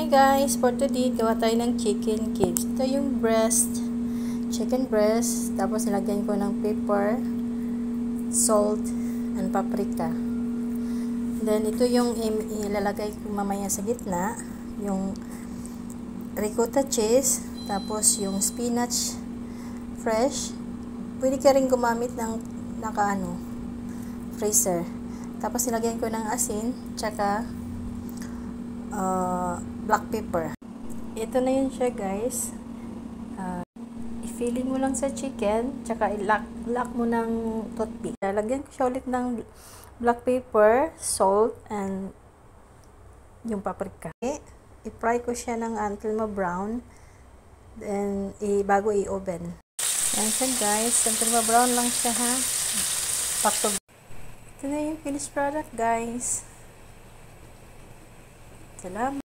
Hi guys, for today gawa tayo ng chicken cubes. Ito yung chicken breast, tapos nilagyan ko ng pepper, salt, and paprika. Then ito yung ilalagay ko mamaya sa gitna, yung ricotta cheese, tapos yung spinach fresh. Pwede ka rin gumamit ng freezer. Tapos nilagyan ko ng asin, tsaka black pepper. Ito na yun siya guys. I-filling mo lang sa chicken, tsaka i-lock mo ng toothpick. Lalagyan ko siya ulit ng black pepper, salt, and yung paprika. I-fry ko siya ng until ma-brown. Then, bago i-oven. Yan siya guys. Until ma-brown lang siya ha. Ito na yung finished product guys. Salamat.